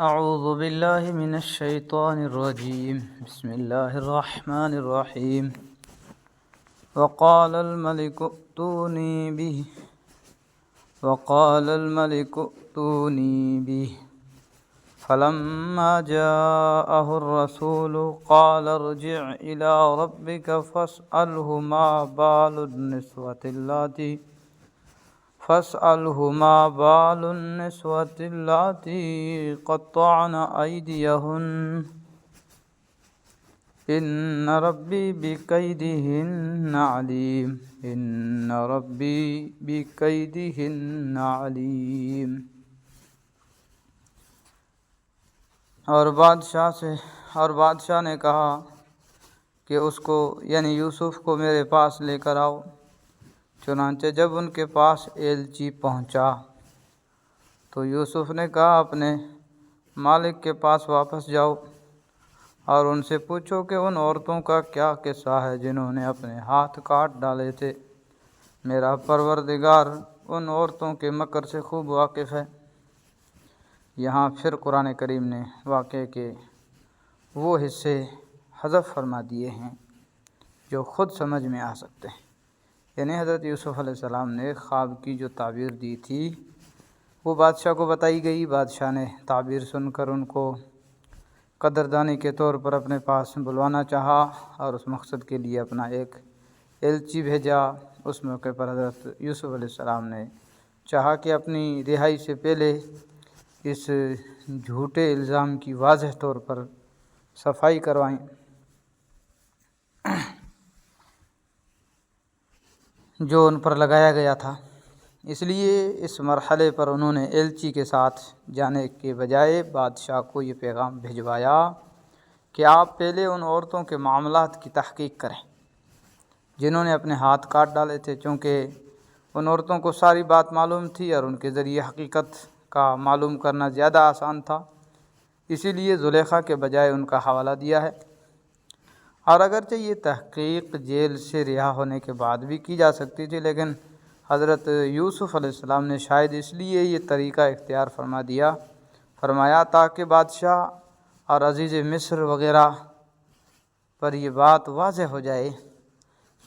اعوذ باللہ من الشیطان الرجیم بسم اللہ الرحمن الرحیم وقال الملك ائتوني به فلما جاءه الرسول قال ارجع إلى ربك فاسأله ما بال النسوة اللاتي قطعن أيديهن إن ربي بكيدهن عليم اور بادشاہ نے کہا کہ اس کو یعنی یوسف کو میرے پاس لے کر آؤ۔ چنانچہ جب ان کے پاس ایلچی پہنچا تو یوسف نے کہا اپنے مالک کے پاس واپس جاؤ اور ان سے پوچھو کہ ان عورتوں کا کیا قصہ ہے جنہوں نے اپنے ہاتھ کاٹ ڈالے تھے۔ میرا پروردگار ان عورتوں کے مکر سے خوب واقف ہے۔ یہاں پھر قرآن کریم نے واقعے کے وہ حصے حذف فرما دیے ہیں جو خود سمجھ میں آ سکتے ہیں، یعنی حضرت یوسف علیہ السلام نے خواب کی جو تعبیر دی تھی وہ بادشاہ کو بتائی گئی۔ بادشاہ نے تعبیر سن کر ان کو قدردانی کے طور پر اپنے پاس بلوانا چاہا اور اس مقصد کے لیے اپنا ایک ایلچی بھیجا۔ اس موقع پر حضرت یوسف علیہ السلام نے چاہا کہ اپنی رہائی سے پہلے اس جھوٹے الزام کی واضح طور پر صفائی کروائیں۔ جو ان پر لگایا گیا تھا، اس لیے اس مرحلے پر انہوں نے ایلچی کے ساتھ جانے کے بجائے بادشاہ کو یہ پیغام بھجوایا کہ آپ پہلے ان عورتوں کے معاملات کی تحقیق کریں جنہوں نے اپنے ہاتھ کاٹ ڈالے تھے، چونکہ ان عورتوں کو ساری بات معلوم تھی اور ان کے ذریعے حقیقت کا معلوم کرنا زیادہ آسان تھا، اسی لیے زلیخا کے بجائے ان کا حوالہ دیا ہے۔ اور اگرچہ یہ تحقیق جیل سے رہا ہونے کے بعد بھی کی جا سکتی تھی، لیکن حضرت یوسف علیہ السلام نے شاید اس لیے یہ طریقہ اختیار فرمایا تاکہ بادشاہ اور عزیز مصر وغیرہ پر یہ بات واضح ہو جائے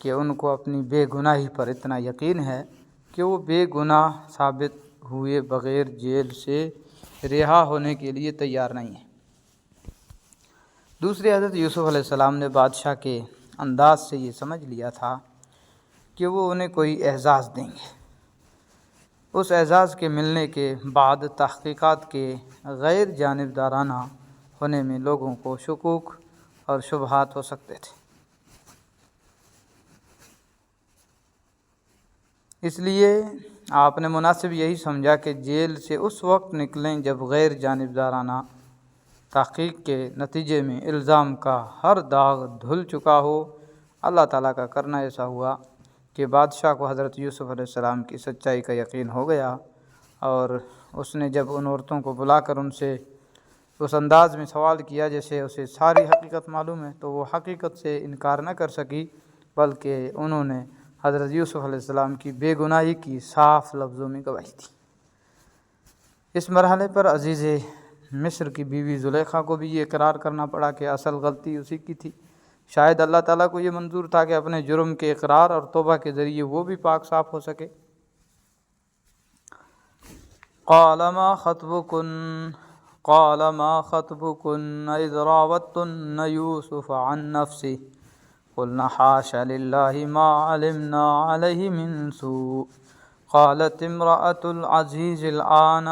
کہ ان کو اپنی بے گناہی پر اتنا یقین ہے کہ وہ بے گناہ ثابت ہوئے بغیر جیل سے رہا ہونے کے لیے تیار نہیں ہیں۔ دوسری، حضرت یوسف علیہ السلام نے بادشاہ کے انداز سے یہ سمجھ لیا تھا کہ وہ انہیں کوئی اعزاز دیں گے۔ اس اعزاز کے ملنے کے بعد تحقیقات کے غیر جانبدارانہ ہونے میں لوگوں کو شکوک اور شبہات ہو سکتے تھے، اس لیے آپ نے مناسب یہی سمجھا کہ جیل سے اس وقت نکلیں جب غیر جانبدارانہ تحقیق کے نتیجے میں الزام کا ہر داغ دھل چکا ہو۔ اللہ تعالیٰ کا کرنا ایسا ہوا کہ بادشاہ کو حضرت یوسف علیہ السلام کی سچائی کا یقین ہو گیا، اور اس نے جب ان عورتوں کو بلا کر ان سے اس انداز میں سوال کیا جیسے اسے ساری حقیقت معلوم ہے، تو وہ حقیقت سے انکار نہ کر سکی، بلکہ انہوں نے حضرت یوسف علیہ السلام کی بے گناہی کی صاف لفظوں میں گواہی دی۔ اس مرحلے پر عزیز مصر کی بیوی زلیخا کو بھی یہ اقرار کرنا پڑا کہ اصل غلطی اسی کی تھی۔ شاید اللہ تعالیٰ کو یہ منظور تھا کہ اپنے جرم کے اقرار اور توبہ کے ذریعے وہ بھی پاک صاف ہو سکے۔ قال ما خطبكن إذ راوتن يوسف عن نفسه قلنا حاش لله ما علمنا عليه من سوء قالت امرأة العزيز الآن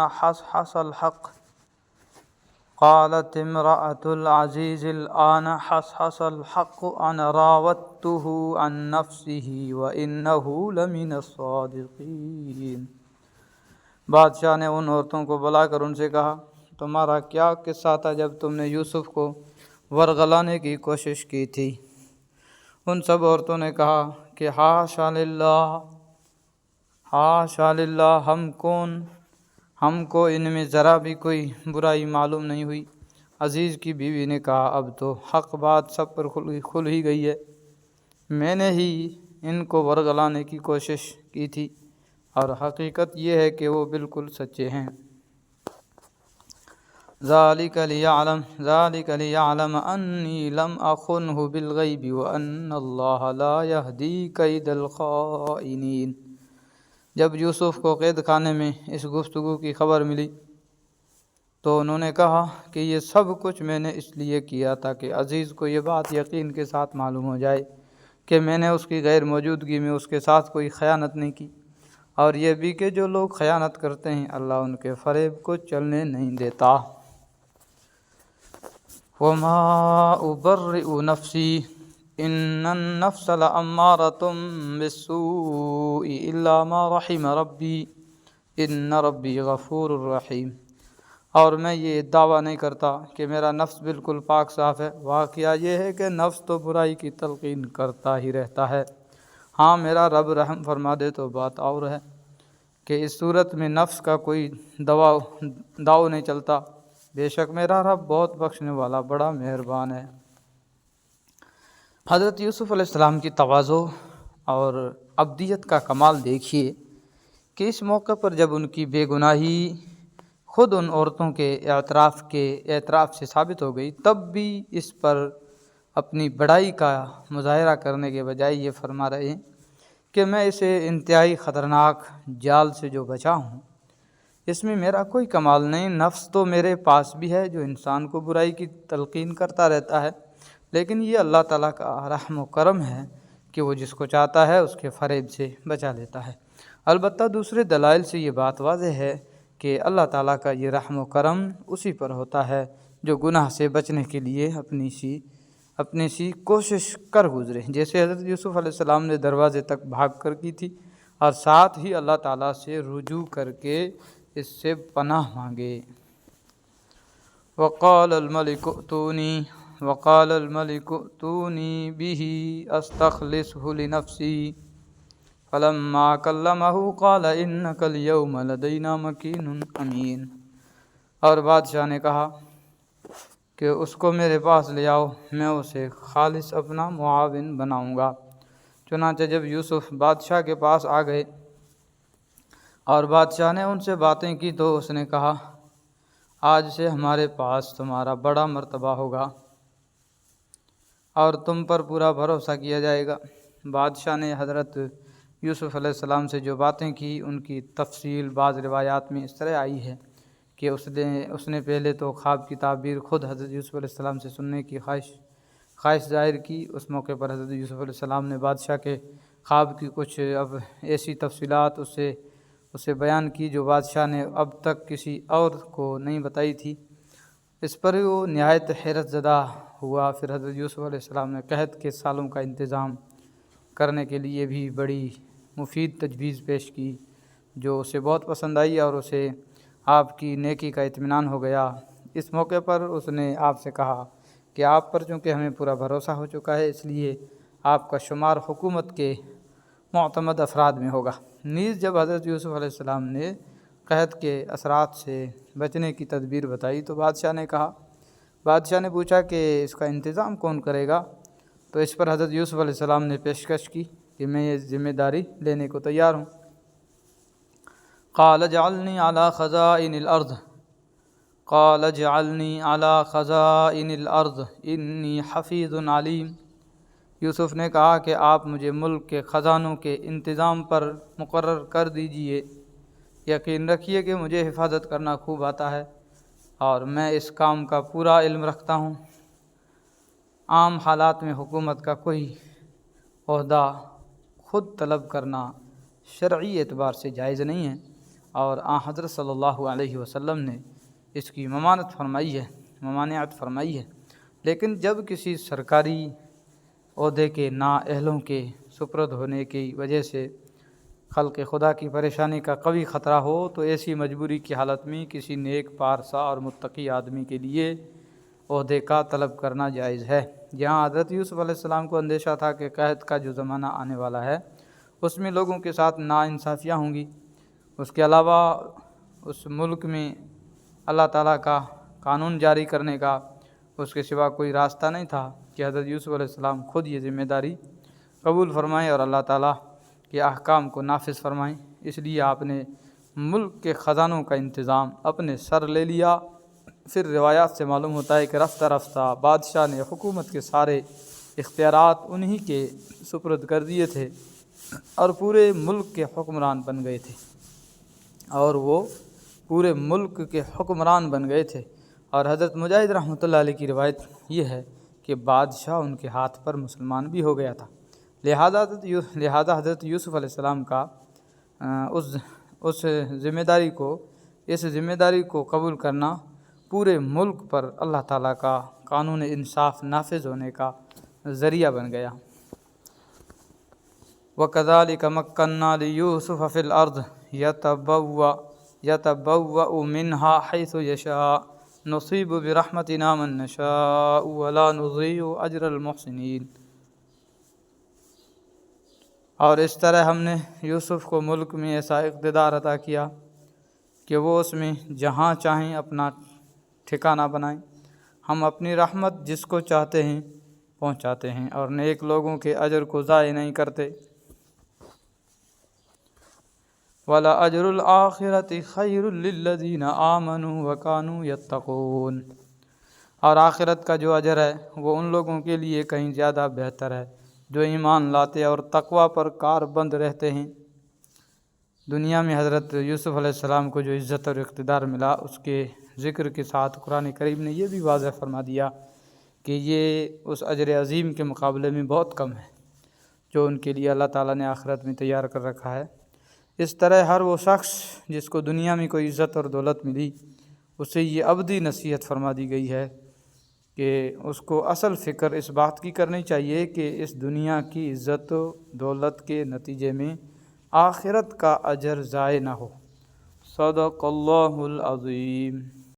حصحص الحق أنا راودته عن نفسه وإنه لمن الصادقين۔ بادشاہ نے ان عورتوں کو بلا کر ان سے کہا، تمہارا کیا قصہ تھا جب تم نے یوسف کو ورغلانے کی کوشش کی تھی؟ ان سب عورتوں نے کہا کہ حاشا للہ، ہم کو ان میں ذرا بھی کوئی برائی معلوم نہیں ہوئی۔ عزیز کی بیوی نے کہا، اب تو حق بات سب پر کھل ہی گئی ہے، میں نے ہی ان کو ورغلانے کی کوشش کی تھی، اور حقیقت یہ ہے کہ وہ بالکل سچے ہیں۔ ذالک لیعلم انی لم اخنہ بالغیب وان اللہ لا یہدی کید الخائنین۔ جب یوسف کو قید خانے میں اس گفتگو کی خبر ملی تو انہوں نے کہا کہ یہ سب کچھ میں نے اس لیے کیا تاکہ عزیز کو یہ بات یقین کے ساتھ معلوم ہو جائے کہ میں نے اس کی غیر موجودگی میں اس کے ساتھ کوئی خیانت نہیں کی، اور یہ بھی کہ جو لوگ خیانت کرتے ہیں اللہ ان کے فریب کو چلنے نہیں دیتا۔ وما ابرئ نفسی ان النفس لامارۃ بالسوء الا ما رحم ربی ان ربی غفور رحیم۔ اور میں یہ دعویٰ نہیں کرتا کہ میرا نفس بالکل پاک صاف ہے، واقعہ یہ ہے کہ نفس تو برائی کی تلقین کرتا ہی رہتا ہے، ہاں میرا رب رحم فرما دے تو بات اور ہے کہ اس صورت میں نفس کا کوئی داؤ نہیں چلتا، بے شک میرا رب بہت بخشنے والا بڑا مہربان ہے۔ حضرت یوسف علیہ السلام کی تواضع اور عبدیت کا کمال دیکھیے کہ اس موقع پر جب ان کی بے گناہی خود ان عورتوں کے اعتراف سے ثابت ہو گئی، تب بھی اس پر اپنی بڑائی کا مظاہرہ کرنے کے بجائے یہ فرما رہے ہیں کہ میں اسے انتہائی خطرناک جال سے جو بچا ہوں اس میں میرا کوئی کمال نہیں، نفس تو میرے پاس بھی ہے جو انسان کو برائی کی تلقین کرتا رہتا ہے، لیکن یہ اللہ تعالیٰ کا رحم و کرم ہے کہ وہ جس کو چاہتا ہے اس کے فریب سے بچا لیتا ہے۔ البتہ دوسرے دلائل سے یہ بات واضح ہے کہ اللہ تعالیٰ کا یہ رحم و کرم اسی پر ہوتا ہے جو گناہ سے بچنے کے لیے اپنی سی کوشش کر گزرے، جیسے حضرت یوسف علیہ السلام نے دروازے تک بھاگ کر کی تھی، اور ساتھ ہی اللہ تعالیٰ سے رجوع کر کے اس سے پناہ مانگے۔ وقال الملك ائتوني به استخلصه لنفسي فلما كلمه قال انك اليوم لدينا مكين امين۔ اور بادشاہ نے کہا کہ اس کو میرے پاس لے آؤ، میں اسے خالص اپنا معاون بناؤں گا۔ چنانچہ جب یوسف بادشاہ کے پاس آ گئے اور بادشاہ نے ان سے باتیں کی تو اس نے کہا آج سے ہمارے پاس تمہارا بڑا مرتبہ ہوگا اور تم پر پورا بھروسہ کیا جائے گا۔ بادشاہ نے حضرت یوسف علیہ السلام سے جو باتیں کی ان کی تفصیل بعض روایات میں اس طرح آئی ہے کہ اس نے پہلے تو خواب کی تعبیر خود حضرت یوسف علیہ السلام سے سننے کی خواہش ظاہر کی۔ اس موقع پر حضرت یوسف علیہ السلام نے بادشاہ کے خواب کی کچھ ایسی تفصیلات اسے بیان کی جو بادشاہ نے اب تک کسی اور کو نہیں بتائی تھی۔ اس پر وہ نہایت حیرت زدہ ہوا۔ پھر حضرت یوسف علیہ السلام نے قحط کے سالوں کا انتظام کرنے کے لیے بھی بڑی مفید تجویز پیش کی جو اسے بہت پسند آئی اور اسے آپ کی نیکی کا اطمینان ہو گیا۔ اس موقع پر اس نے آپ سے کہا کہ آپ پر چونکہ ہمیں پورا بھروسہ ہو چکا ہے اس لیے آپ کا شمار حکومت کے معتمد افراد میں ہوگا۔ نیز جب حضرت یوسف علیہ السلام نے قحط کے اثرات سے بچنے کی تدبیر بتائی تو بادشاہ نے پوچھا کہ اس کا انتظام کون کرے گا، تو اس پر حضرت یوسف علیہ السلام نے پیشکش کی کہ میں یہ ذمہ داری لینے کو تیار ہوں۔ قال اجعلنی علی خزائن الارض انی حفیظ علیم۔ یوسف نے کہا کہ آپ مجھے ملک کے خزانوں کے انتظام پر مقرر کر دیجئے، یقین رکھیے کہ مجھے حفاظت کرنا خوب آتا ہے اور میں اس کام کا پورا علم رکھتا ہوں۔ عام حالات میں حکومت کا کوئی عہدہ خود طلب کرنا شرعی اعتبار سے جائز نہیں ہے، اور حضرت صلی اللہ علیہ وسلم نے اس کی ممانعت فرمائی ہے، لیکن جب کسی سرکاری عہدے کے نااہلوں کے سپرد ہونے کی وجہ سے خلق خدا کی پریشانی کا قوی خطرہ ہو تو ایسی مجبوری کی حالت میں کسی نیک پارسا اور متقی آدمی کے لیے عہدے کا طلب کرنا جائز ہے۔ جہاں حضرت یوسف علیہ السلام کو اندیشہ تھا کہ قحط کا جو زمانہ آنے والا ہے اس میں لوگوں کے ساتھ ناانصافیاں ہوں گی، اس کے علاوہ اس ملک میں اللہ تعالیٰ کا قانون جاری کرنے کا اس کے سوا کوئی راستہ نہیں تھا کہ حضرت یوسف علیہ السلام خود یہ ذمہ داری قبول فرمائیں اور اللہ تعالیٰ کے احکام کو نافذ فرمائیں۔ اس لیے آپ نے ملک کے خزانوں کا انتظام اپنے سر لے لیا۔ پھر روایات سے معلوم ہوتا ہے کہ رفتہ رفتہ بادشاہ نے حکومت کے سارے اختیارات انہی کے سپرد کر دیے تھے اور پورے ملک کے حکمران بن گئے تھے اور حضرت مجاہد رحمۃ اللہ علیہ کی روایت یہ ہے کہ بادشاہ ان کے ہاتھ پر مسلمان بھی ہو گیا تھا۔ لہذا حضرت یوسف علیہ السلام کا اس ذمہ داری کو قبول کرنا پورے ملک پر اللہ تعالیٰ کا قانون انصاف نافذ ہونے کا ذریعہ بن گیا۔ وَكَذَلِكَ مَكَّنَّا لِيُوسُفَ فِي الْأَرْضِ يَتَبَوَّأُ مِنْهَا حَيْثُ يَشَاءُ نُصِيبُ بِرَحْمَتِنَا مَن نَّشَاءُ وَلَا نُضِيعُ أَجْرَ الْمُحْسِنِينَ۔ اور اس طرح ہم نے یوسف کو ملک میں ایسا اقتدار عطا کیا کہ وہ اس میں جہاں چاہیں اپنا ٹھکانہ بنائیں۔ ہم اپنی رحمت جس کو چاہتے ہیں پہنچاتے ہیں اور نیک لوگوں کے اجر کو ضائع نہیں کرتے۔ وَلَأَجْرُ الْآخِرَةِ خَيْرٌ لِّلَّذِينَ آمَنُوا وَكَانُوا يَتَّقُونَ، اور آخرت کا جو اجر ہے وہ ان لوگوں کے لیے کہیں زیادہ بہتر ہے جو ایمان لاتے اور تقوی پر کاربند رہتے ہیں۔ دنیا میں حضرت یوسف علیہ السلام کو جو عزت اور اقتدار ملا، اس کے ذکر کے ساتھ قرآن کریم نے یہ بھی واضح فرما دیا کہ یہ اس اجر عظیم کے مقابلے میں بہت کم ہے جو ان کے لیے اللہ تعالیٰ نے آخرت میں تیار کر رکھا ہے۔ اس طرح ہر وہ شخص جس کو دنیا میں کوئی عزت اور دولت ملی، اسے یہ ابدی نصیحت فرما دی گئی ہے کہ اس کو اصل فکر اس بات کی کرنی چاہیے کہ اس دنیا کی عزت و دولت کے نتیجے میں آخرت کا اجر ضائع نہ ہو۔ صدق اللہ العظیم۔